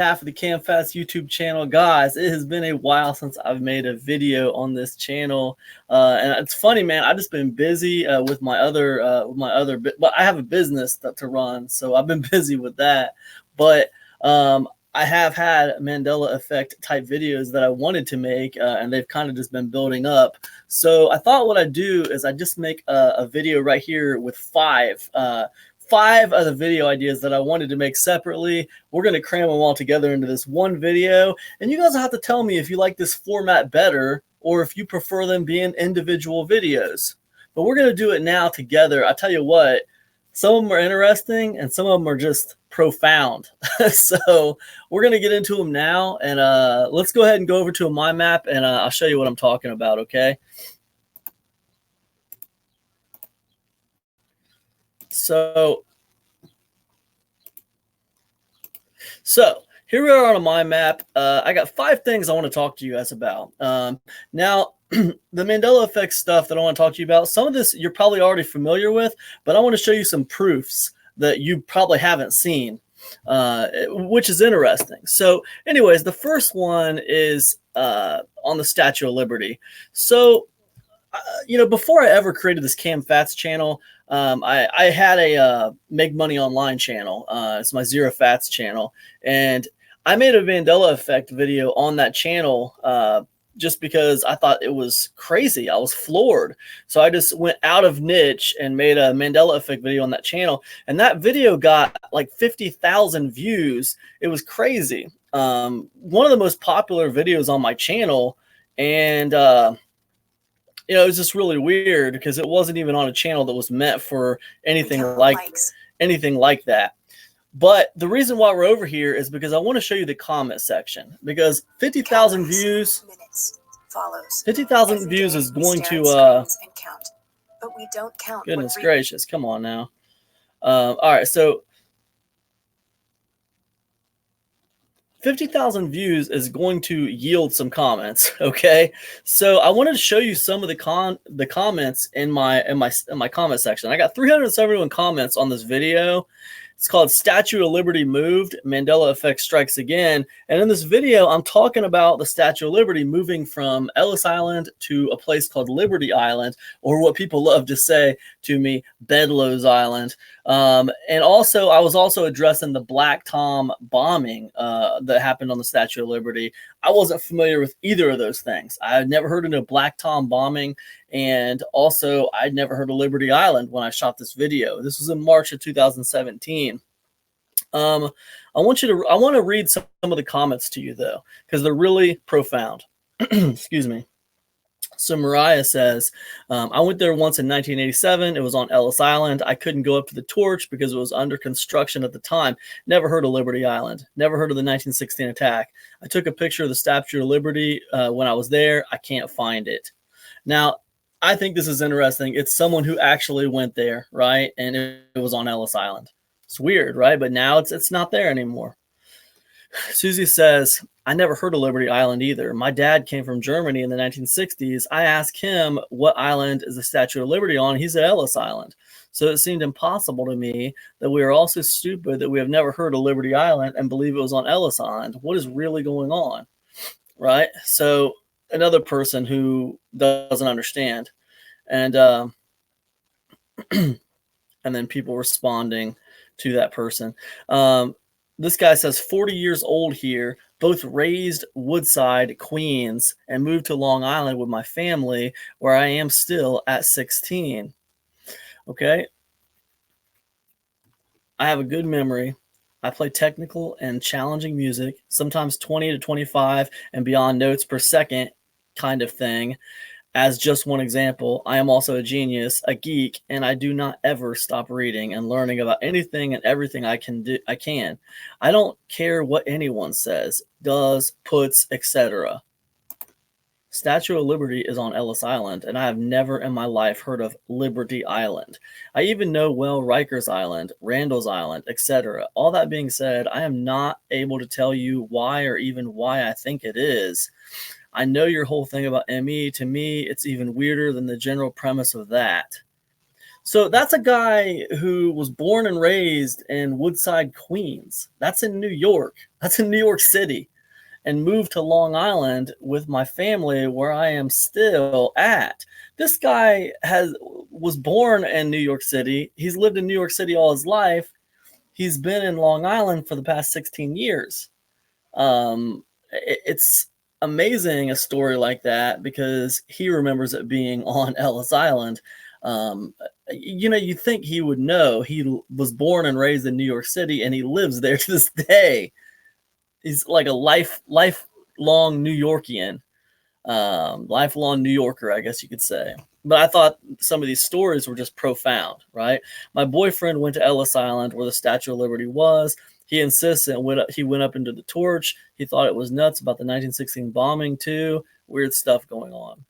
Half of the CamFast YouTube channel. Guys, it has been a while since I've made a video on this channel, and it's funny, man. I've just been busy with my other but I have a business to run, so I've been busy with that. But I have had Mandela effect type videos that I wanted to make, and they've kind of just been building up. So I thought what I'd do is I'd just make a video right here with five of the video ideas that I wanted to make separately. We're going to cram them all together into this one video. And you guys will have to tell me if you like this format better or if you prefer them being individual videos. But we're going to do it now together. I tell you what, some of them are interesting and some of them are just profound. So we're going to get into them now. And let's go ahead and go over to a mind map and I'll show you what I'm talking about, okay? So here we are on a mind map. I got 5 things I want to talk to you guys about. Now, the Mandela effect stuff that I want to talk to you about, some of this you're probably already familiar with, but I want to show you some proofs that you probably haven't seen, which is interesting. So anyways, the first one is on the Statue of Liberty. So before I ever created this CamFats channel, I had a Make Money Online channel. It's my Zero Fats channel. And I made a Mandela effect video on that channel just because I thought it was crazy. I was floored. So I just went out of niche and made a Mandela effect video on that channel. And that video got like 50,000 views. It was crazy. One of the most popular videos on my channel. And it was just really weird because it wasn't even on a channel that was meant for anything like that. But the reason why we're over here is because I want to show you the comment section, because 50,000 views, 50,000 views is going to, but we don't count. Goodness gracious, come on now. All right, so 50,000 views is going to yield some comments, okay? So I wanted to show you some of the comments in my comment section. I got 371 comments on this video. It's called Statue of Liberty Moved, Mandela Effect Strikes Again. And in this video, I'm talking about the Statue of Liberty moving from Ellis Island to a place called Liberty Island, or what people love to say to me, Bedloes Island. And also, I was also addressing the Black Tom bombing that happened on the Statue of Liberty. I wasn't familiar with either of those things. I had never heard of a Black Tom bombing. And also, I'd never heard of Liberty Island when I shot this video. This was in March of 2017. I want to read some of the comments to you, though, because they're really profound. Excuse me. So Mariah says, I went there once in 1987. It was on Ellis Island. I couldn't go up to the torch because it was under construction at the time. Never heard of Liberty Island. Never heard of the 1916 attack. I took a picture of the Statue of Liberty when I was there. I can't find it. Now, I think this is interesting. It's someone who actually went there, right? And it was on Ellis Island. It's weird, right? But now it's not there anymore. Susie says, I never heard of Liberty Island either. My dad came from Germany in the 1960s. I asked him, what island is the Statue of Liberty on? He said Ellis Island. So it seemed impossible to me that we are all so stupid that we have never heard of Liberty Island and believe it was on Ellis Island. What is really going on? Right? So another person who doesn't understand. And and then people responding to that person. This guy says 40 years old here, both raised Woodside, Queens, and moved to Long Island with my family, where I am still at 16. Okay. I have a good memory. I play technical and challenging music, sometimes 20 to 25 and beyond notes per second kind of thing. As just one example, I am also a genius, a geek, and I do not ever stop reading and learning about anything and everything I can. I don't care what anyone says, does, puts, etc. Statue of Liberty is on Ellis Island, and I have never in my life heard of Liberty Island. I even know well Rikers Island, Randall's Island, etc. All that being said, I am not able to tell you why or even why I think it is. I know your whole thing about ME. To me, it's even weirder than the general premise of that. So that's a guy who was born and raised in Woodside, Queens. That's in New York. That's in New York City. And moved to Long Island with my family, where I am still at. This guy was born in New York City. He's lived in New York City all his life. He's been in Long Island for the past 16 years. It's amazing, a story like that, because he remembers it being on Ellis Island. You think he would know. He was born and raised in New York City, and he lives there to this day. He's like a lifelong New Yorkian, lifelong New Yorker, I guess you could say. But I thought some of these stories were just profound, right? My boyfriend went to Ellis Island, where the Statue of Liberty was. He insists that he went up into the torch. He thought it was nuts about the 1916 bombing too. Weird stuff going on.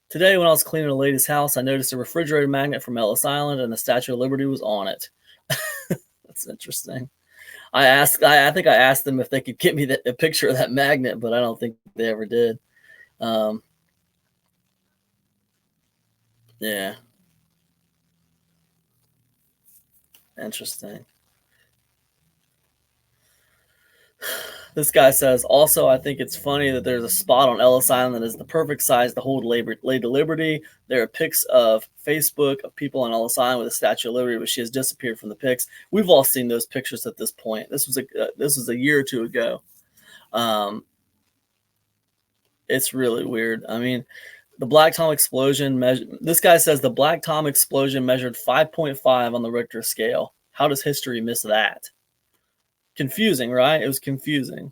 Today, when I was cleaning a lady's house, I noticed a refrigerator magnet from Ellis Island, and the Statue of Liberty was on it. That's interesting. I think I asked them if they could get me a picture of that magnet, but I don't think they ever did. Yeah. Interesting. This guy says, also, I think it's funny that there's a spot on Ellis Island that is the perfect size to hold Lady Liberty. There are pics of Facebook of people on Ellis Island with the Statue of Liberty, but she has disappeared from the pics. We've all seen those pictures at this point. This was a year or two ago. It's really weird. I mean, the Black Tom explosion this guy says the Black Tom explosion measured 5.5 on the Richter scale. How does history miss that? Confusing, right? It was confusing.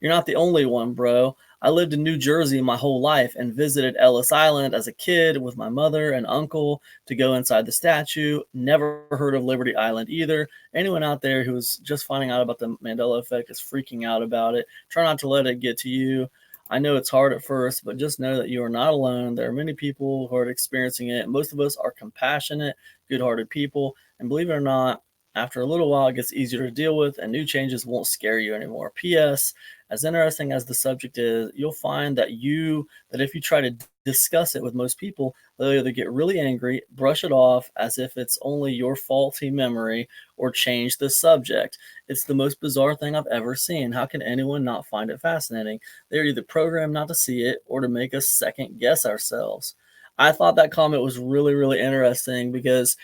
You're not the only one, bro. I lived in New Jersey my whole life and visited Ellis Island as a kid with my mother and uncle to go inside the statue. Never heard of Liberty Island either. Anyone out there who is just finding out about the Mandela effect is freaking out about it. Try not to let it get to you. I know it's hard at first, but just know that you are not alone. There are many people who are experiencing it. Most of us are compassionate, good-hearted people. And believe it or not, after a little while, it gets easier to deal with, and new changes won't scare you anymore. P.S. As interesting as the subject is, you'll find that if you try to discuss it with most people, they'll either get really angry, brush it off as if it's only your faulty memory, or change the subject. It's the most bizarre thing I've ever seen. How can anyone not find it fascinating? They're either programmed not to see it or to make us second guess ourselves. I thought that comment was really, really interesting because,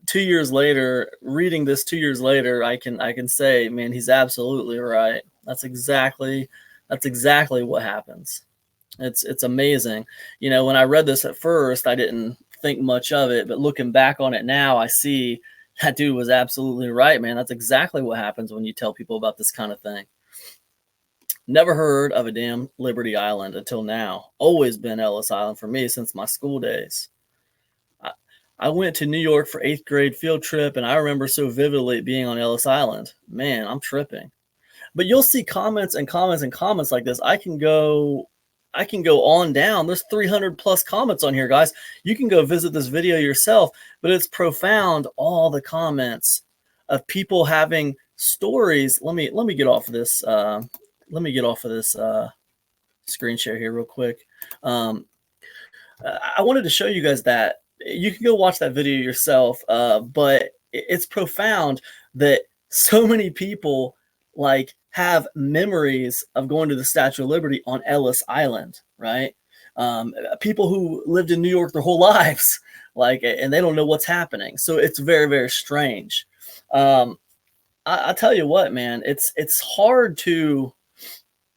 2 years later, reading this 2 years later, I can say, man, he's absolutely right. That's exactly what happens. It's amazing. When I read this at first, I didn't think much of it, but looking back on it now, I see that dude was absolutely right, man. That's exactly what happens when you tell people about this kind of thing. Never heard of a damn Liberty Island until now. Always been Ellis Island for me since my school days. I went to New York for 8th grade field trip, and I remember so vividly being on Ellis Island. Man, I'm tripping. But you'll see comments and comments and comments like this. I can go on down. There's 300 plus comments on here, guys. You can go visit this video yourself, but it's profound. All the comments of people having stories. Let me get off of this. Let me get off of this screen share here real quick. I wanted to show you guys that. You can go watch that video yourself, but it's profound that so many people have memories of going to the Statue of Liberty on Ellis Island, right? People who lived in New York their whole lives, and they don't know what's happening. So it's very, very strange. I tell you what, man, it's hard to,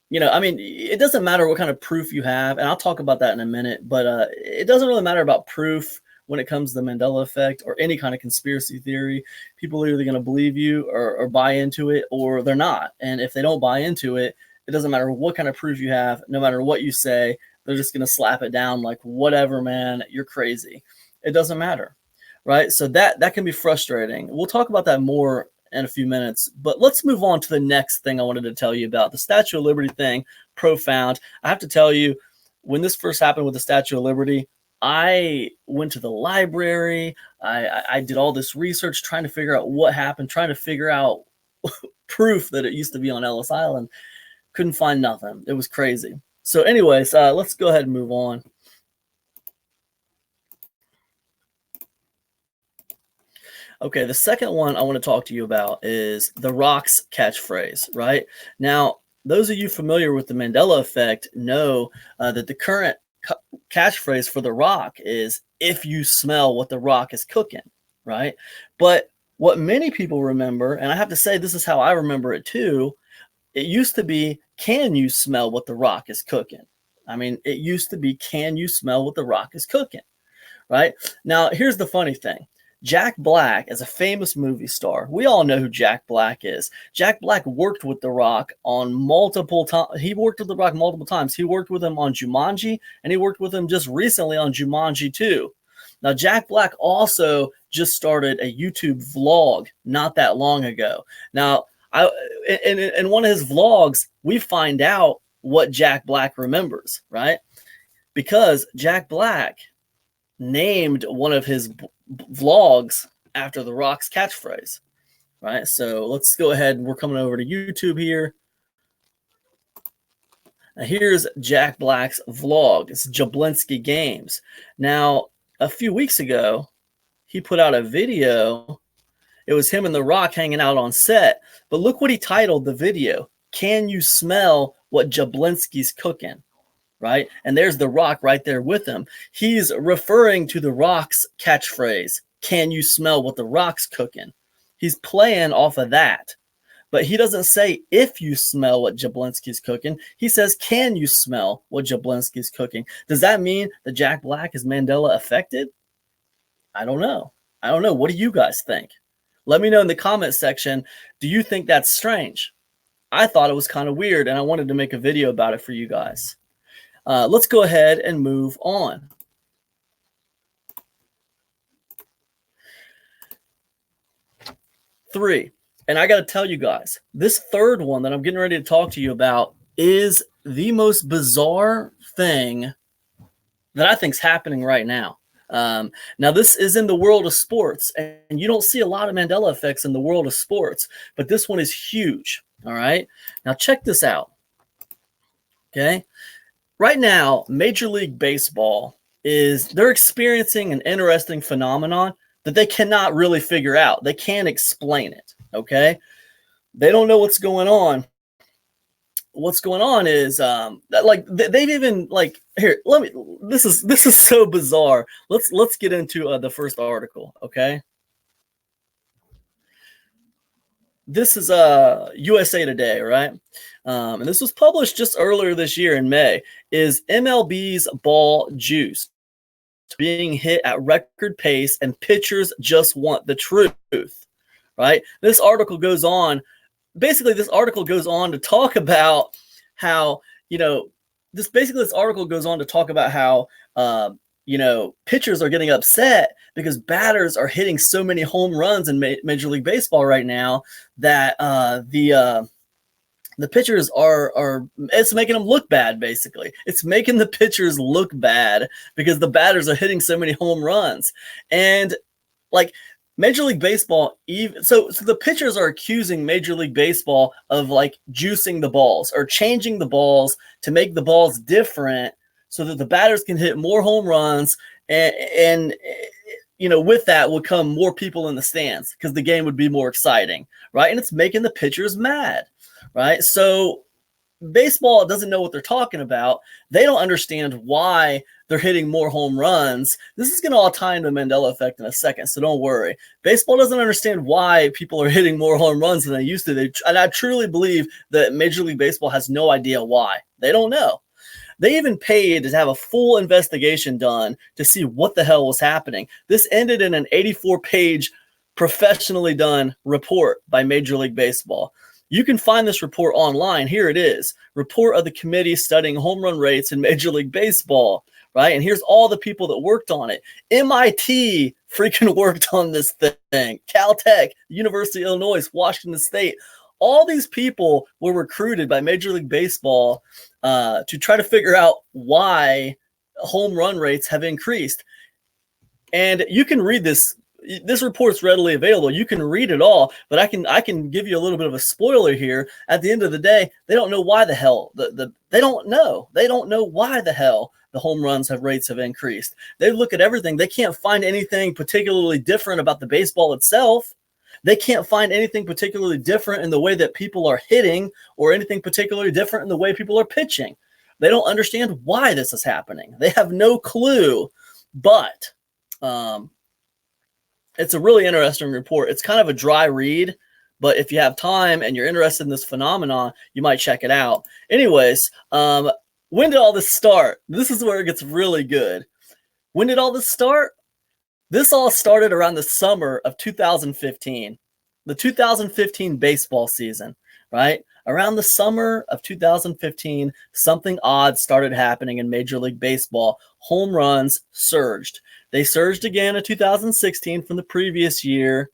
it doesn't matter what kind of proof you have, and I'll talk about that in a minute, but it doesn't really matter about proof when it comes to the Mandela effect or any kind of conspiracy theory. People are either going to believe you or buy into it, or they're not. And if they don't buy into it, it doesn't matter what kind of proof you have, no matter what you say, they're just going to slap it down like, whatever, man, you're crazy. It doesn't matter, right? So that can be frustrating. We'll talk about that more in a few minutes, but let's move on to the next thing I wanted to tell you about. The Statue of Liberty thing, profound. I have to tell you, when this first happened with the Statue of Liberty, I went to the library. I did all this research trying to figure out what happened, trying to figure out proof that it used to be on Ellis Island. Couldn't find nothing. It was crazy. So anyways, let's go ahead and move on. Okay, the second one I want to talk to you about is The Rock's catchphrase, right? Now, those of you familiar with the Mandela effect know that the current catchphrase for The Rock is, if you smell what The Rock is cooking, right? But what many people remember, and I have to say this is how I remember it too, it used to be, can you smell what The Rock is cooking? I mean, it used to be, can you smell what The Rock is cooking, right? Now, here's the funny thing. Jack Black is a famous movie star. We all know who Jack Black is. Jack Black worked with The Rock on multiple times. He worked with The Rock multiple times. He worked with him on Jumanji, and he worked with him just recently on Jumanji 2. Now, Jack Black also just started a YouTube vlog not that long ago. Now, in one of his vlogs, we find out what Jack Black remembers, right? Because Jack Black named one of his vlogs after The Rock's catchphrase, right? So let's go ahead, and we're coming over to YouTube here. Now here's Jack Black's vlog. It's Jablinski Games. Now, a few weeks ago, he put out a video. It was him and The Rock hanging out on set. But look what he titled the video. Can you smell what Jablinski's cooking? Right? And there's The Rock right there with him. He's referring to The Rock's catchphrase. Can you smell what The Rock's cooking? He's playing off of that. But he doesn't say, if you smell what Jablinski's cooking. He says, can you smell what Jablinski's cooking? Does that mean that Jack Black is Mandela affected? I don't know. I don't know. What do you guys think? Let me know in the comment section. Do you think that's strange? I thought it was kind of weird, and I wanted to make a video about it for you guys. Let's go ahead and move on. Three. And I got to tell you guys, this third one that I'm getting ready to talk to you about is the most bizarre thing that I think is happening right now. Now, this is in the world of sports, and you don't see a lot of Mandela effects in the world of sports, but this one is huge. All right. Now, check this out. Okay. Right now, Major League Baseball they're experiencing an interesting phenomenon that they cannot really figure out. They can't explain it. Okay. They don't know what's going on. What's going on is that, like, they've even, like, here, this is so bizarre. Let's get into the first article. Okay. This is USA Today, right? And this was published just earlier this year in May. Is MLB's ball juice being hit at record pace, and pitchers just want the truth, right? This article goes on. Basically, this article goes on to talk about how, this article goes on to talk about how, pitchers are getting upset because batters are hitting so many home runs in Major League Baseball right now that the pitchers are it's making them look bad. Basically, it's making the pitchers look bad because the batters are hitting so many home runs. And, like, Major League Baseball, so the pitchers are accusing Major League Baseball of, like, juicing the balls or changing the balls to make the balls different so that the batters can hit more home runs, and with that would come more people in the stands because the game would be more exciting, right? And it's making the pitchers mad, right? So baseball doesn't know what they're talking about. They don't understand why they're hitting more home runs. This is going to all tie into the Mandela effect in a second, so don't worry. Baseball doesn't understand why people are hitting more home runs than they used to. And I truly believe that Major League Baseball has no idea why. They don't know. They even paid to have a full investigation done to see what the hell was happening. This ended in an 84-page professionally done report by Major League Baseball. You can find this report online. Here it is. Report of the committee studying home run rates in Major League Baseball, right? And here's all the people that worked on it. MIT freaking worked on this thing. Caltech, University of Illinois, Washington State. All these people were recruited by Major League Baseball to try to figure out why home run rates have increased. And you can read this. This report's readily available. You can read it all, but I can give you a little bit of a spoiler here. At the end of the day, they don't know why the hell they don't know. They don't know why the hell the home runs rates have increased. They look at everything. They can't find anything particularly different about the baseball itself. They can't find anything particularly different in the way that people are hitting or anything particularly different in the way people are pitching. They don't understand why this is happening. They have no clue. But it's a really interesting report. It's kind of a dry read, but if you have time and you're interested in this phenomenon, you might check it out. Anyways, when did all this start? This is where it gets really good. When did all this start? This all started around the summer of 2015, the 2015 baseball season, right? Around the summer of 2015, something odd started happening in Major League Baseball. Home runs surged. They surged again in 2016 from the previous year,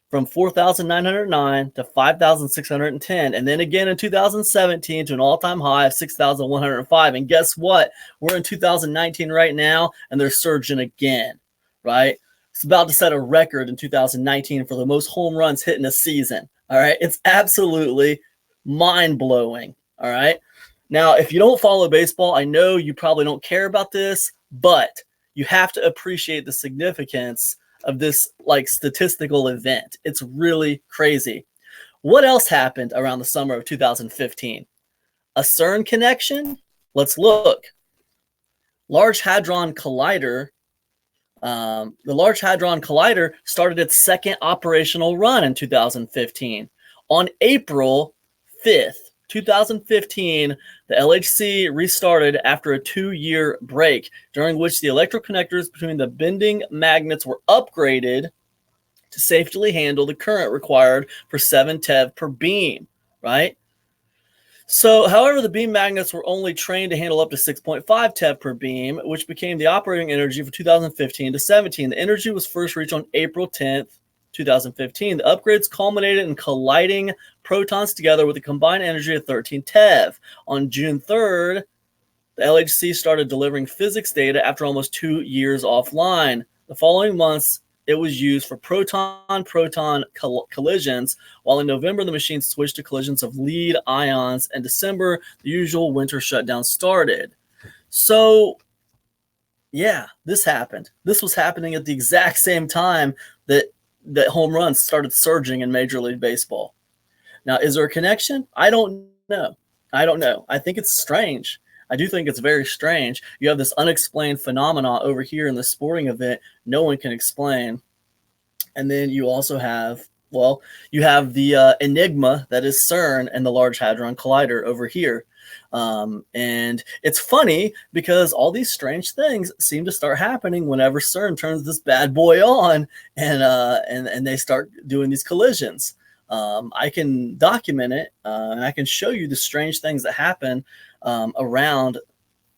from 4,909 to 5,610. And then again in 2017 to an all-time high of 6,105. And guess what? We're in 2019 right now, and they're surging again, right? It's about to set a record in 2019 for the most home runs hit in a season, all right? It's absolutely mind-blowing, all right? Now, if you don't follow baseball, I know you probably don't care about this, but you have to appreciate the significance of this like statistical event. It's really crazy. What else happened around the summer of 2015? A CERN connection? Let's look. Large Hadron Collider. The Large Hadron Collider started its second operational run in 2015. On April 5th, 2015, the LHC restarted after a 2-year break, during which the electrical connectors between the bending magnets were upgraded to safely handle the current required for 7 TeV per beam, right? So, however, the beam magnets were only trained to handle up to 6.5 TeV per beam, which became the operating energy for 2015 to 17. The energy was first reached on April 10th, 2015. The upgrades culminated in colliding protons together with a combined energy of 13 TeV. On June 3rd, the LHC started delivering physics data after almost 2 years offline. The following months, it was used for proton-proton collisions, while in November, the machine switched to collisions of lead ions. In December, the usual winter shutdown started. So, yeah, this happened. This was happening at the exact same time that home runs started surging in Major League Baseball. Now, is there a connection? I don't know. I think it's strange. I do think it's very strange. You have this unexplained phenomenon over here in the sporting event no one can explain. And then you also have, well, you have the enigma that is CERN and the Large Hadron Collider over here. And it's funny because all these strange things seem to start happening whenever CERN turns this bad boy on and they start doing these collisions. I can document it and I can show you the strange things that happen around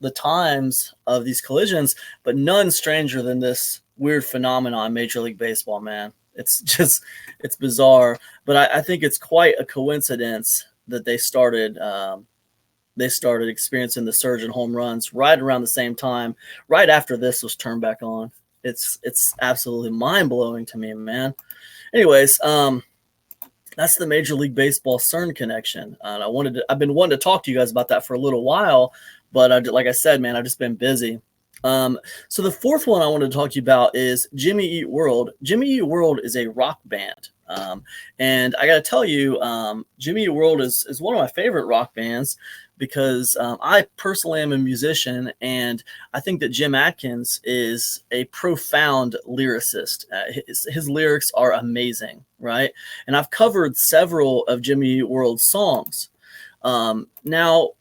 the times of these collisions, but none stranger than this weird phenomenon in Major League Baseball, man. It's bizarre, but I think it's quite a coincidence that they started experiencing the surge in home runs right around the same time, right after this was turned back on. It's absolutely mind-blowing to me, man. Anyways, that's the Major League Baseball CERN connection. And I've been wanting to talk to you guys about that for a little while, but like I said, man, I've just been busy. So the fourth one I wanted to talk to you about is Jimmy Eat World. Jimmy Eat World is a rock band. And I got to tell you, Jimmy Eat World is one of my favorite rock bands because I personally am a musician, and I think that Jim Adkins is a profound lyricist. His lyrics are amazing, right? And I've covered several of Jimmy Eat World's songs. Now,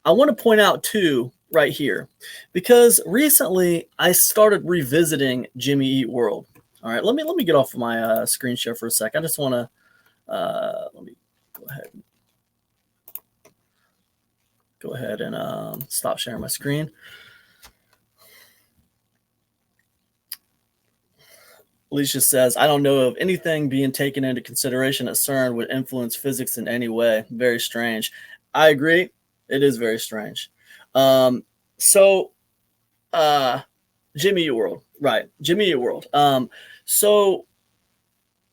I want to point out two right here, because recently I started revisiting Jimmy Eat World. All right, let me get off of my screen share for a sec. I just want to let me go ahead and stop sharing my screen. Alicia says, I don't know of anything being taken into consideration at CERN would influence physics in any way. Very strange. I agree. It is very strange. So Jimmy Eat World, right? Jimmy Eat World. So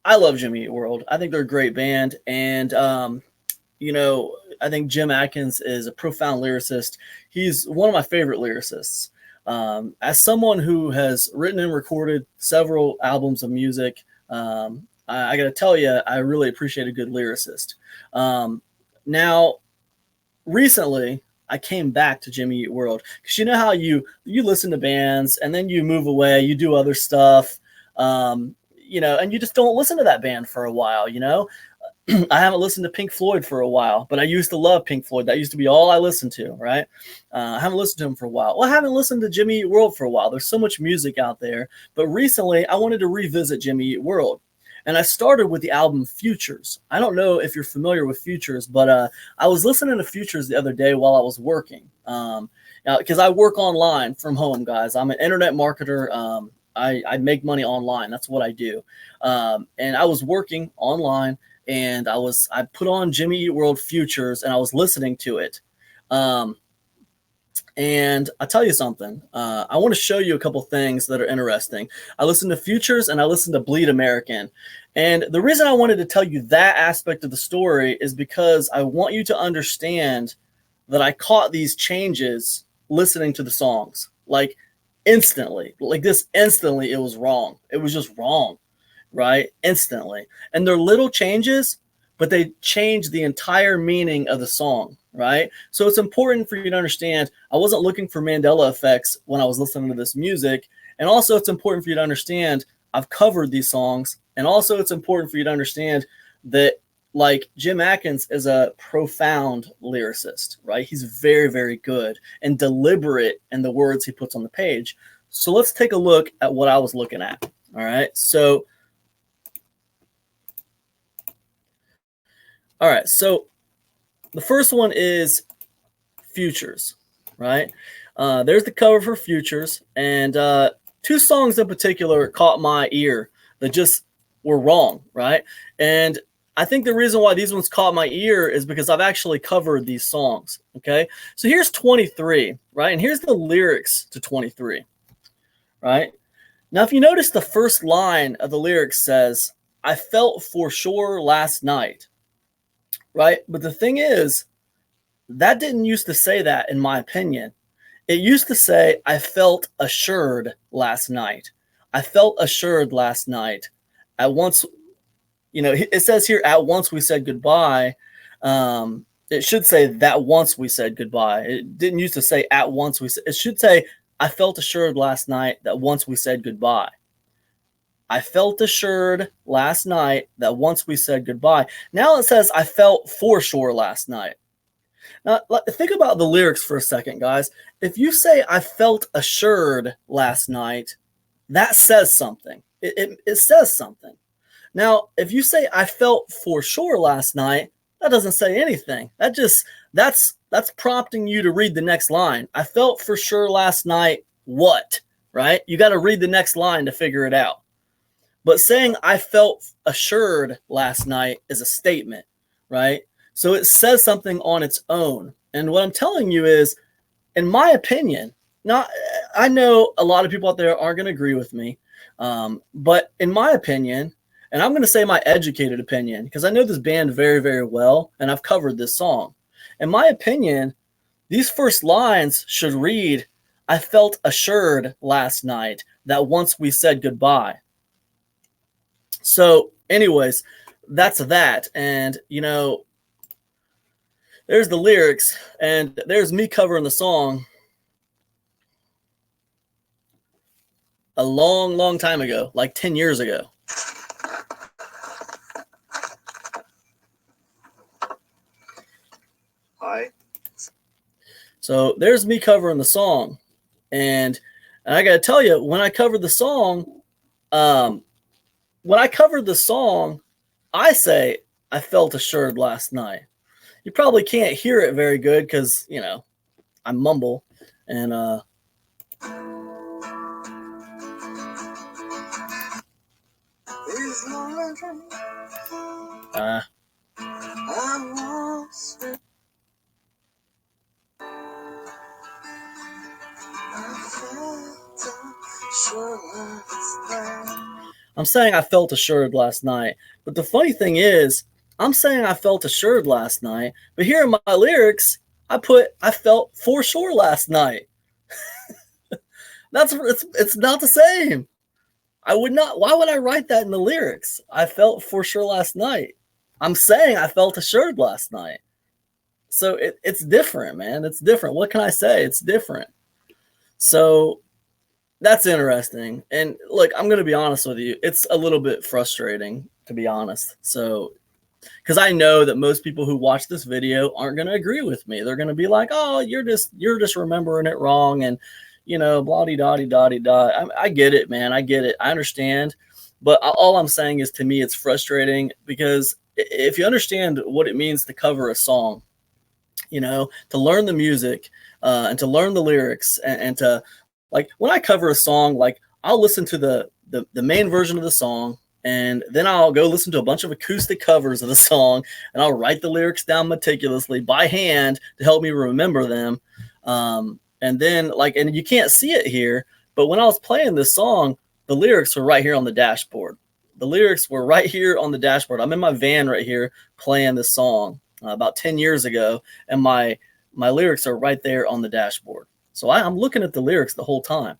I love Jimmy Eat World. I think they're a great band, and you know, I think Jim Adkins is a profound lyricist. He's one of my favorite lyricists. As someone who has written and recorded several albums of music, I got to tell you, I really appreciate a good lyricist. Now, recently, I came back to Jimmy Eat World because you know how you listen to bands and then you move away, you do other stuff, you know, and you just don't listen to that band for a while, you know. I haven't listened to Pink Floyd for a while, but I used to love Pink Floyd. That used to be all I listened to, right? I haven't listened to him for a while. Well, I haven't listened to Jimmy Eat World for a while. There's so much music out there. But recently, I wanted to revisit Jimmy Eat World. And I started with the album Futures. I don't know if you're familiar with Futures, but I was listening to Futures the other day while I was working. Because I work online from home, guys. I'm an internet marketer. I make money online. That's what I do. And I was working online. And I put on Jimmy Eat World Futures and I was listening to it. And I'll tell you something. I want to show you a couple things that are interesting. I listened to Futures and I listened to Bleed American. And the reason I wanted to tell you that aspect of the story is because I want you to understand that I caught these changes listening to the songs. Like instantly. Like this instantly it was wrong. It was just wrong. Right? Instantly. And they're little changes, but they change the entire meaning of the song, right? So it's important for you to understand I wasn't looking for Mandela effects when I was listening to this music. And also it's important for you to understand I've covered these songs. And also it's important for you to understand that like Jim Adkins is a profound lyricist, right? He's very, very good and deliberate in the words he puts on the page. So let's take a look at what I was looking at. All right. All right, so the first one is Futures, right? There's the cover for Futures, and two songs in particular caught my ear that just were wrong, right? And I think the reason why these ones caught my ear is because I've actually covered these songs, okay? So here's 23, right? And here's the lyrics to 23, right? Now, if you notice the first line of the lyrics says, I felt for sure last night. Right? But the thing is, that didn't used to say that, in my opinion. It used to say, I felt assured last night. I felt assured last night. At once, you know, it says here, at once we said goodbye. It should say that once we said goodbye. It didn't used to say at once we said, it should say, I felt assured last night that once we said goodbye. I felt assured last night that once we said goodbye. Now it says, I felt for sure last night. Now, think about the lyrics for a second, guys. If you say, I felt assured last night, that says something. It says something. Now, if you say, I felt for sure last night, that doesn't say anything. That's prompting you to read the next line. I felt for sure last night, what? Right? You got to read the next line to figure it out. But saying I felt assured last night is a statement, right? So it says something on its own. And what I'm telling you is, in my opinion, I know a lot of people out there aren't going to agree with me, but in my opinion, and I'm going to say my educated opinion, because I know this band very, very well, and I've covered this song. In my opinion, these first lines should read, I felt assured last night that once we said goodbye. So anyways, that's that. And, you know, there's the lyrics and there's me covering the song a long, long time ago, like 10 years ago. Hi. So there's me covering the song. And I got to tell you, when I covered the song, I say I felt assured last night. You probably can't hear it very good because, you know, I mumble and I'm saying I felt assured last night. But the funny thing is, I'm saying I felt assured last night, but here in my lyrics, I put I felt for sure last night. It's not the same. I would not. Why would I write that in the lyrics? I felt for sure last night. I'm saying I felt assured last night. So it's different, man. It's different. What can I say? It's different. So that's interesting. And look, I'm going to be honest with you. It's a little bit frustrating, to be honest. So, because I know that most people who watch this video aren't going to agree with me. They're going to be like, "Oh, you're just remembering it wrong," and blah de da de da de da. I get it, man. I get it. I understand. But all I'm saying is, to me, it's frustrating because if you understand what it means to cover a song, to learn the music and to learn the lyrics and to, like, when I cover a song, like, I'll listen to the main version of the song, and then I'll go listen to a bunch of acoustic covers of the song, and I'll write the lyrics down meticulously by hand to help me remember them. And then, like, and you can't see it here, but when I was playing this song, the lyrics were right here on the dashboard. The lyrics were right here on the dashboard. I'm in my van right here playing this song about 10 years ago, and my lyrics are right there on the dashboard. So I'm looking at the lyrics the whole time.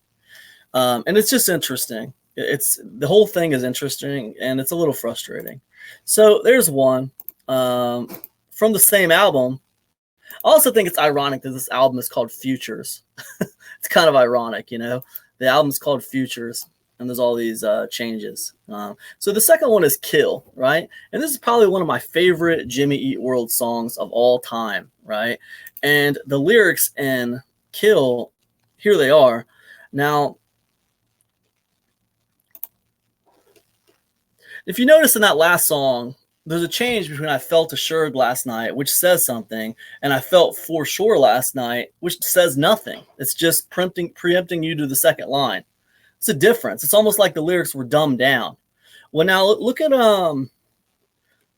And it's just interesting. The whole thing is interesting, and it's a little frustrating. So there's one from the same album. I also think it's ironic that this album is called Futures. It's kind of ironic, The album's called Futures, and there's all these changes. So the second one is Kill, right? And this is probably one of my favorite Jimmy Eat World songs of all time, right? And the lyrics in Kill, here they are. Now, if you notice in that last song, there's a change between I felt assured last night, which says something, and I felt for sure last night, which says nothing. It's just preempting you to the second line. It's a difference. It's almost like the lyrics were dumbed down. Well, now look at the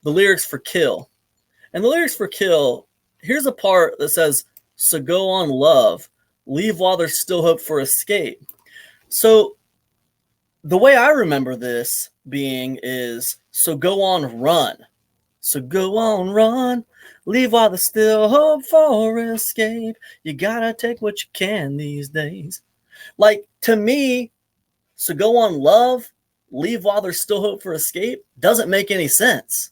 lyrics for Kill. And the lyrics for Kill, here's a part that says, "So go on, love, leave while there's still hope for escape." So the way I remember this being is, "So go on, run. So go on, run. Leave while there's still hope for escape. You gotta take what you can these days." Like, to me, "So go on, love, leave while there's still hope for escape" doesn't make any sense.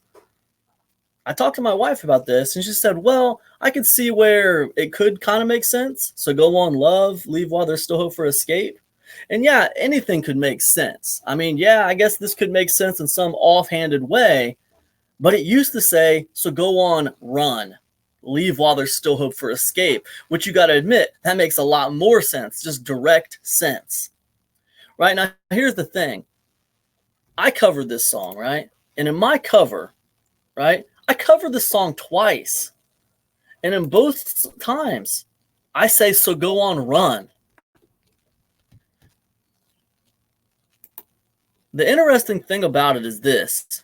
I talked to my wife about this, and she said, well, I could see where it could kind of make sense. So go on, love, leave while there's still hope for escape. And yeah, anything could make sense. I mean, yeah, I guess this could make sense in some offhanded way, but it used to say, "So go on, run, leave while there's still hope for escape," which you got to admit, that makes a lot more sense, just direct sense. Right? Now, here's the thing. I covered this song, right? And in my cover, right, I covered this song twice. And in both times, I say, "So go on, run." The interesting thing about it is this.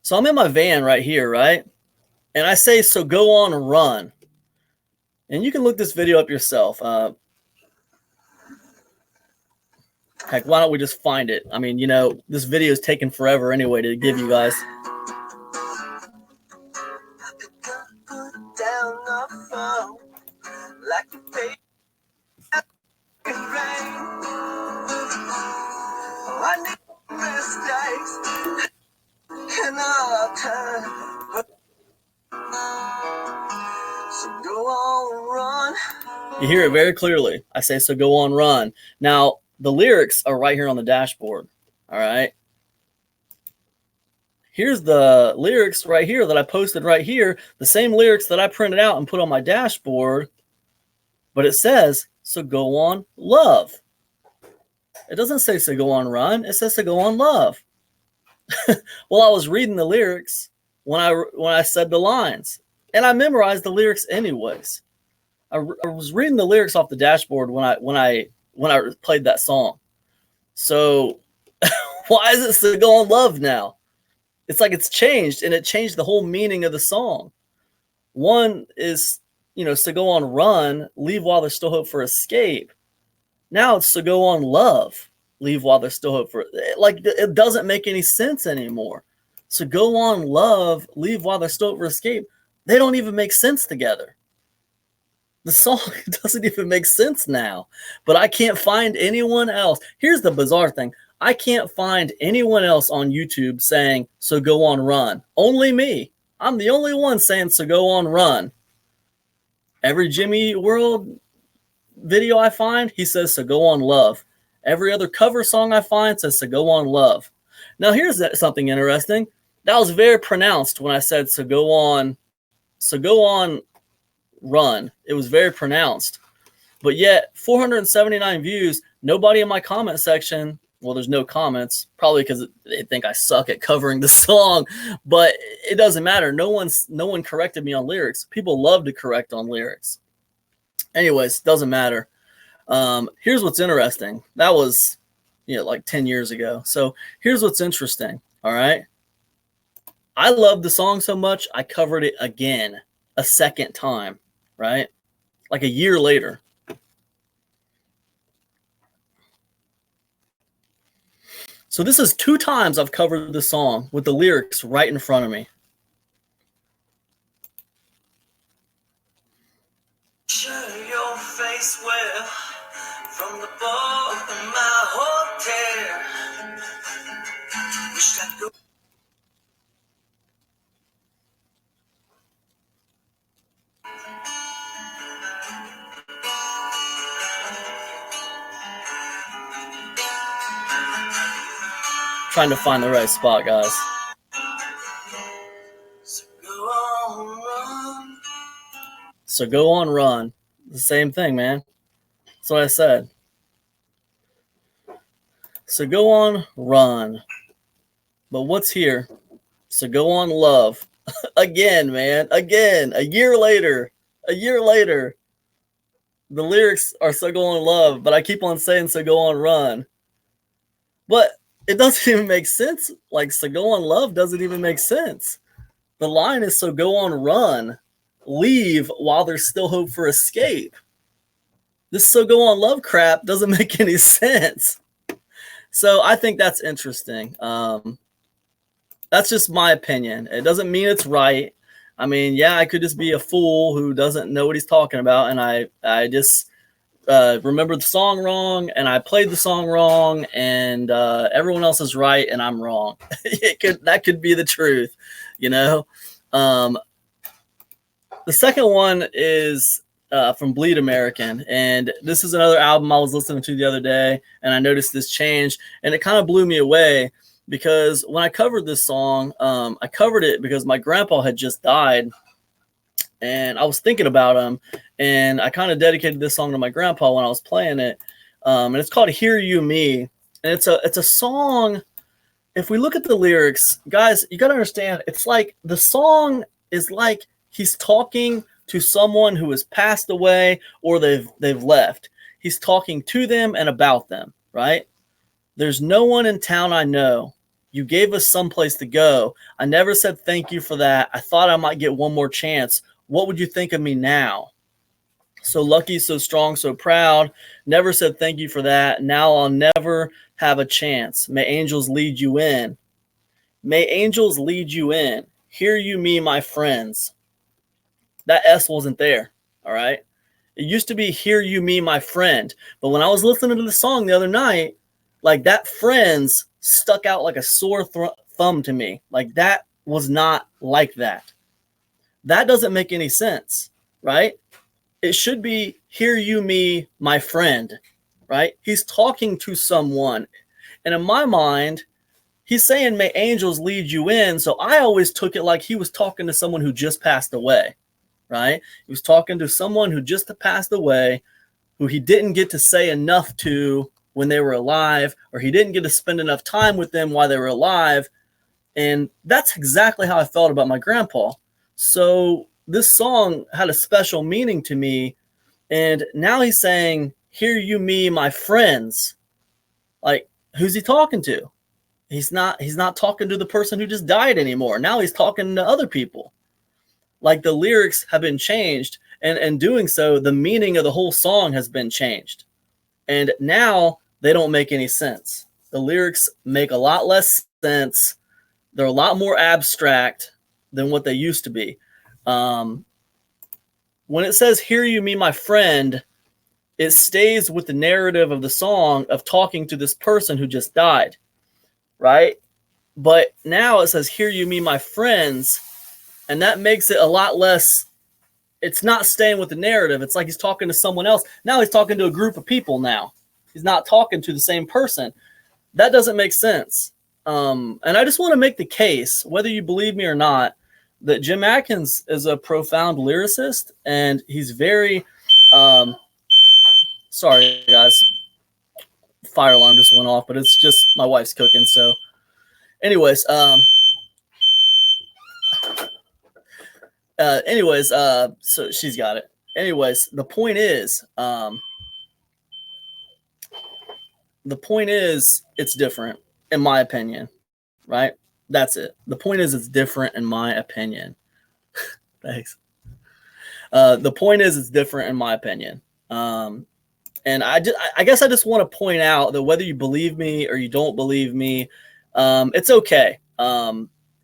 So I'm in my van right here, right? And I say, "So go on, run." And you can look this video up yourself. Heck, why don't we just find it? I mean, this video is taking forever anyway to give you guys. You hear it very clearly. I say, "So go on, run." Now, the lyrics are right here on the dashboard. All right. Here's the lyrics right here that I posted right here. The same lyrics that I printed out and put on my dashboard. But it says, "So go on, love." It doesn't say, "So go on, run." It says, "So go on, love." Well, I was reading the lyrics when I said the lines. And I memorized the lyrics anyways. I was reading the lyrics off the dashboard when I played that song. So why is it "So go on, love" now? It's like it's changed, and it changed the whole meaning of the song. One is, "So go on, run, leave while there's still hope for escape." Now it's "So go on, love, leave while there's still hope for." Like, it doesn't make any sense anymore. So go on, love, leave while they're still over escape. They don't even make sense together. The song doesn't even make sense now. But I can't find anyone else. Here's the bizarre thing. I can't find anyone else on YouTube saying, so go on, run. Only me. I'm the only one saying, so go on, run. Every Jimmy World video I find, he says, so go on, love. Every other cover song I find says, so go on, love. Now, here's something interesting. That was very pronounced when I said, so go on, run. It was very pronounced. But yet, 479 views, nobody in my comment section, well, there's no comments, probably because they think I suck at covering the song, but it doesn't matter. No one corrected me on lyrics. People love to correct on lyrics. Anyways, doesn't matter. Here's what's interesting. That was, like 10 years ago. So here's what's interesting. All right. I love the song so much, I covered it again, a second time, right? Like a year later. So this is 2 times I've covered the song with the lyrics right in front of me. Share your face well from the bar in my hotel. Wish I could. Trying to find the right spot, guys. So go on, run. So go on, run. The same thing, man. That's what I said. So go on, run. But what's here? So go on, love. Again, man. Again. A year later. The lyrics are so go on, love, but I keep on saying so go on, run. But it doesn't even make sense. Like, so go on, love doesn't even make sense. The line is so go on, run. Leave while there's still hope for escape. This so go on, love crap doesn't make any sense. So I think that's interesting. That's just my opinion. It doesn't mean it's right. I mean, yeah, I could just be a fool who doesn't know what he's talking about, and I just remembered the song wrong, and I played the song wrong, and everyone else is right, and I'm wrong. That could be the truth, The second one is from Bleed American, and this is another album I was listening to the other day, and I noticed this change, and it kind of blew me away because when I covered this song, I covered it because my grandpa had just died, and I was thinking about him, and I kind of dedicated this song to my grandpa when I was playing it, and it's called "Hear You Me," and it's a song. If we look at the lyrics, guys, you got to understand, it's like the song is like he's talking to someone who has passed away or they've left. He's talking to them and about them, right? There's no one in town I know. You gave us someplace to go. I never said thank you for that. I thought I might get one more chance. What would you think of me now? So lucky, so strong, so proud. Never said thank you for that. Now I'll never have a chance. May angels lead you in. May angels lead you in. Hear you me, my friends. That S wasn't there, all right? It used to be hear you me, my friend. But when I was listening to the song the other night, like that friends stuck out like a sore thumb to me. Like that was not like that. That doesn't make any sense, right? It should be hear you me, my friend, right? He's talking to someone. And in my mind, he's saying may angels lead you in. So I always took it like he was talking to someone who just passed away, right? He was talking to someone who just passed away, who he didn't get to say enough to when they were alive, or he didn't get to spend enough time with them while they were alive. And that's exactly how I felt about my grandpa. So this song had a special meaning to me. And now he's saying, hear you me, my friends. Like, who's he talking to? He's not talking to the person who just died anymore. Now he's talking to other people. Like the lyrics have been changed, and doing so, the meaning of the whole song has been changed. And now they don't make any sense. The lyrics make a lot less sense. They're a lot more abstract than what they used to be. When it says, "Hear you, me, my friend," it stays with the narrative of the song of talking to this person who just died, right? But now it says, "Hear you, me, my friends," and that makes it a lot less. It's not staying with the narrative. It's like he's talking to someone else. Now he's talking to a group of people now. He's not talking to the same person. That doesn't make sense. And I just want to make the case, whether you believe me or not, that Jim Adkins is a profound lyricist, and he's very, sorry guys, fire alarm just went off, but it's just my wife's cooking. So anyways, so she's got it. Anyways, the point is, it's different, in my opinion, right? That's it. The point is, it's different, in my opinion. Thanks. The point is, it's different, in my opinion. And I guess I just want to point out that whether you believe me or you don't believe me, it's okay.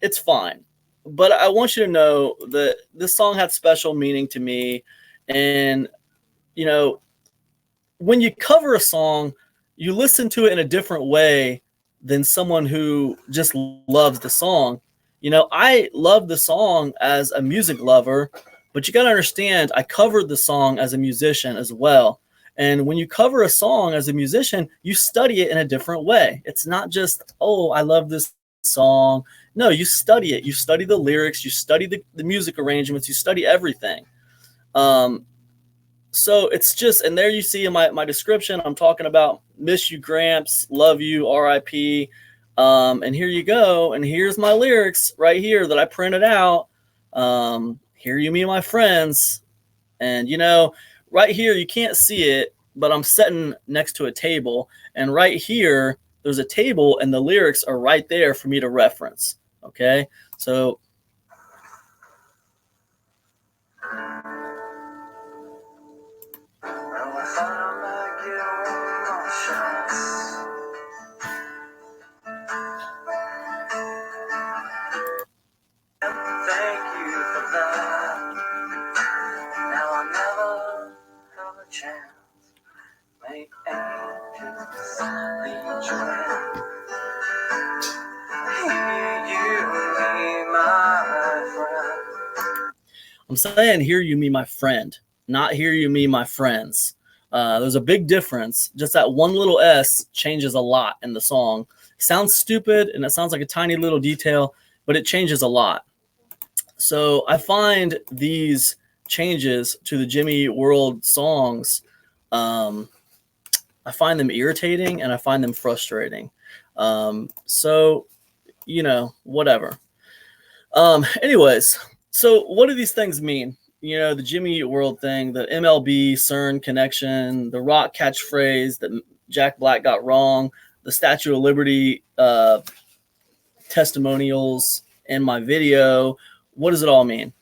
It's fine. But I want you to know that this song had special meaning to me. And, you know, when you cover a song, you listen to it in a different way than someone who just loves the song. You know, I love the song as a music lover, but you got to understand, I covered the song as a musician as well. And when you cover a song as a musician, you study it in a different way. It's not just, oh, I love this song. No, you study it. You study the lyrics. You study the music arrangements. You study everything. So it's just, and there you see in my description, I'm talking about miss you, Gramps, love you, RIP. And here you go. And here's my lyrics right here that I printed out. Hear you, me, my friends. And, you know, right here, you can't see it, but I'm sitting next to a table. And right here, there's a table, and the lyrics are right there for me to reference. Okay, so I'm saying, hear you, me, my friend, not hear you, me, my friends. There's a big difference. Just that one little S changes a lot in the song. It sounds stupid, and it sounds like a tiny little detail, but it changes a lot. So I find these changes to the Jimmy World songs, I find them irritating, and I find them frustrating. So, you know, whatever. Anyways, so what do these things mean? You know, the Jimmy Eat World thing, the MLB CERN connection, the rock catchphrase that Jack Black got wrong, the Statue of Liberty testimonials in my video. What does it all mean?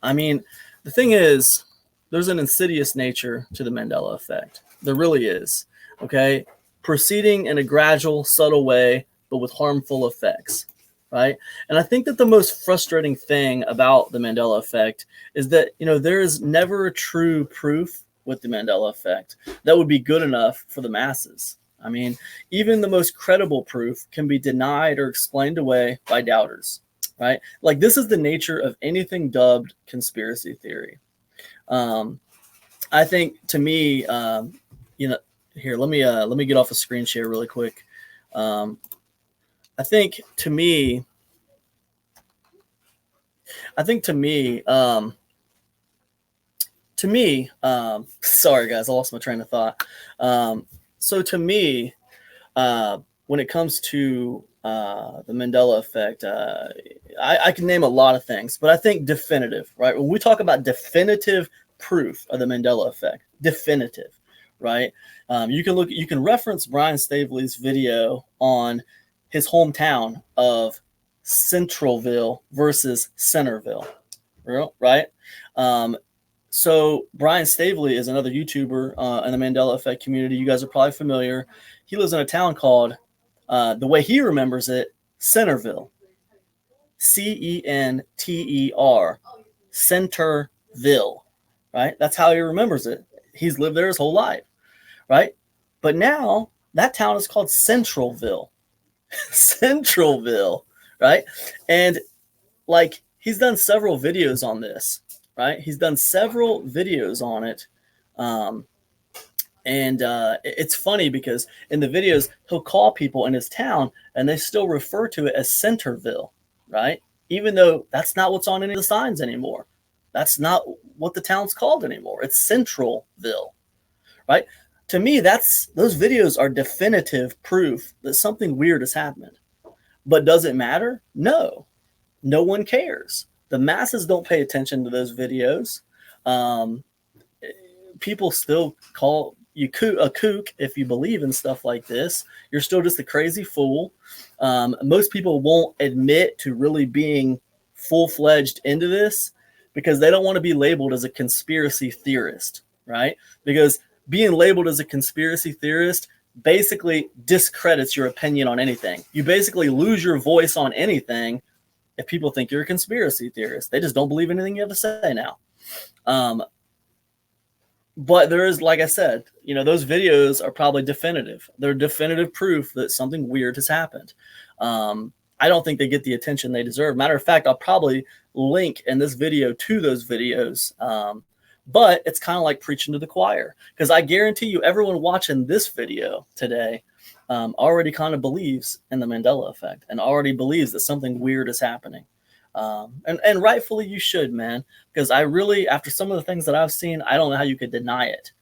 I mean, the thing is, there's an insidious nature to the Mandela effect. There really is. Okay? Proceeding in a gradual, subtle way, but with harmful effects. Right? And I think that the most frustrating thing about the Mandela effect is that, you know, there is never a true proof with the Mandela effect that would be good enough for the masses. I mean, even the most credible proof can be denied or explained away by doubters, right? Like, this is the nature of anything dubbed conspiracy theory. I think, to me, you know, here, let me get off a screen share really quick. I think to me, sorry guys, I lost my train of thought. So to me, when it comes to the Mandela effect, I can name a lot of things, but I think definitive, right? When we talk about definitive proof of the Mandela effect, definitive, right? You can reference Brian Stavely's video on his hometown of Centerville versus Centerville, right? So Brian Stavely is another YouTuber in the Mandela Effect community. You guys are probably familiar. He lives in a town called, the way he remembers it, Centerville. Center, Centerville, right? That's how he remembers it. He's lived there his whole life, right? But now that town is called Centralville. Centralville, right? And like he's done several videos on this, right? He's done several videos on it. It's funny because in the videos, he'll call people in his town and they still refer to it as Centerville, right? Even though that's not what's on any of the signs anymore. That's not what the town's called anymore. It's Centralville, right? To me, those videos are definitive proof that something weird has happened. But does it matter? No. No one cares. The masses don't pay attention to those videos. People still call you a kook if you believe in stuff like this. You're still just a crazy fool. Most people won't admit to really being full-fledged into this because they don't want to be labeled as a conspiracy theorist, right? Because being labeled as a conspiracy theorist basically discredits your opinion on anything. You basically lose your voice on anything if people think you're a conspiracy theorist. They just don't believe anything you have to say now. But there is, like I said, those videos are probably definitive. They're definitive proof that something weird has happened. I don't think they get the attention they deserve. Matter of fact, I'll probably link in this video to those videos. But it's kind of like preaching to the choir, because I guarantee you everyone watching this video today already kind of believes in the Mandela effect and already believes that something weird is happening. And rightfully you should, man, because I really, after some of the things that I've seen, I don't know how you could deny it.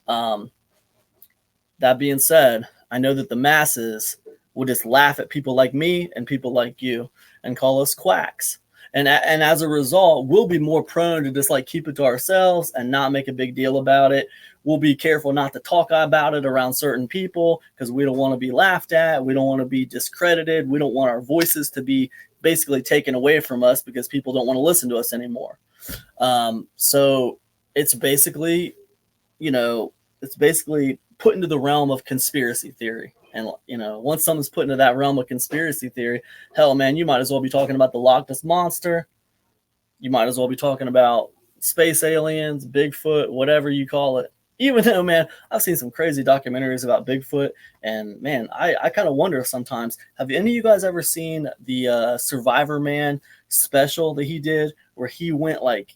That being said, I know that the masses will just laugh at people like me and people like you and call us quacks. And as a result, we'll be more prone to just like keep it to ourselves and not make a big deal about it. We'll be careful not to talk about it around certain people because we don't want to be laughed at. We don't want to be discredited. We don't want our voices to be basically taken away from us because people don't want to listen to us anymore. So it's basically, put into the realm of conspiracy theory. And, once someone's put into that realm of conspiracy theory, hell, man, you might as well be talking about the Loch Ness Monster. You might as well be talking about space aliens, Bigfoot, whatever you call it. Even though, man, I've seen some crazy documentaries about Bigfoot. And, man, I kind of wonder sometimes, have any of you guys ever seen the Survivor Man special that he did where he went, like,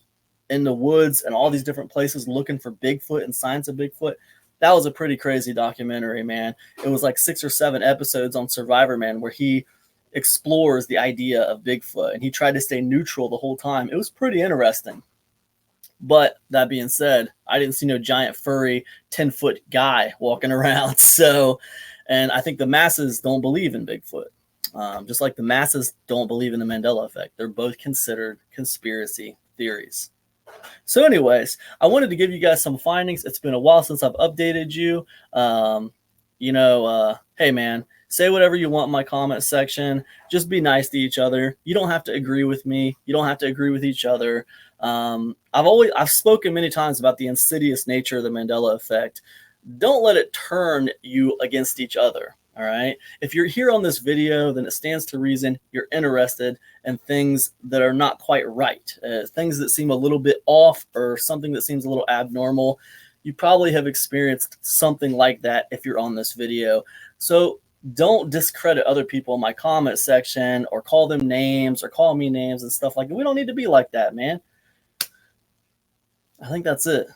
in the woods and all these different places looking for Bigfoot and signs of Bigfoot? That was a pretty crazy documentary, man. It was like 6 or 7 episodes on Survivor Man where he explores the idea of Bigfoot, and he tried to stay neutral the whole time. It was pretty interesting. But that being said, I didn't see no giant furry 10-foot guy walking around. So, and I think the masses don't believe in Bigfoot. Just like the masses don't believe in the Mandela effect. They're both considered conspiracy theories. So anyways, I wanted to give you guys some findings. It's been a while since I've updated you. Hey, man, say whatever you want in my comment section. Just be nice to each other. You don't have to agree with me. You don't have to agree with each other. I've spoken many times about the insidious nature of the Mandela effect. Don't let it turn you against each other. All right. If you're here on this video, then it stands to reason you're interested in things that are not quite right, things that seem a little bit off or something that seems a little abnormal. You probably have experienced something like that if you're on this video. So don't discredit other people in my comment section or call them names or call me names and stuff like that. We don't need to be like that, man. I think that's it.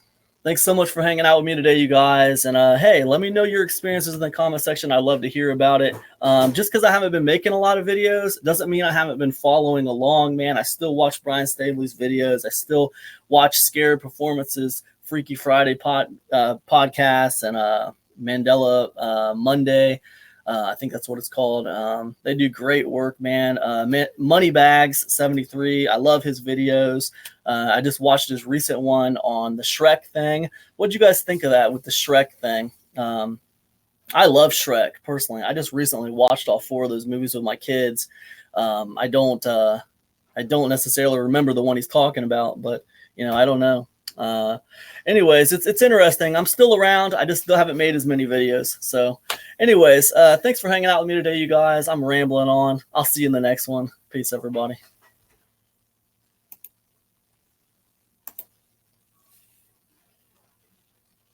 Thanks so much for hanging out with me today, you guys. And hey, let me know your experiences in the comment section. I'd love to hear about it. Just because I haven't been making a lot of videos doesn't mean I haven't been following along, man. I still watch Brian Stavely's videos. I still watch ScarabPerformance's Freaky Friday podcast and Mandela Monday. I think that's what it's called. They do great work, man. Moneybags 73. I love his videos. I just watched his recent one on the Shrek thing. What'd you guys think of that with the Shrek thing? I love Shrek personally. I just recently watched all 4 of those movies with my kids. I don't necessarily remember the one he's talking about, but I don't know. Anyways, it's interesting. I'm still around. I just still haven't made as many videos. So anyways, thanks for hanging out with me today, you guys. I'm rambling on. I'll see you in the next one. Peace, everybody.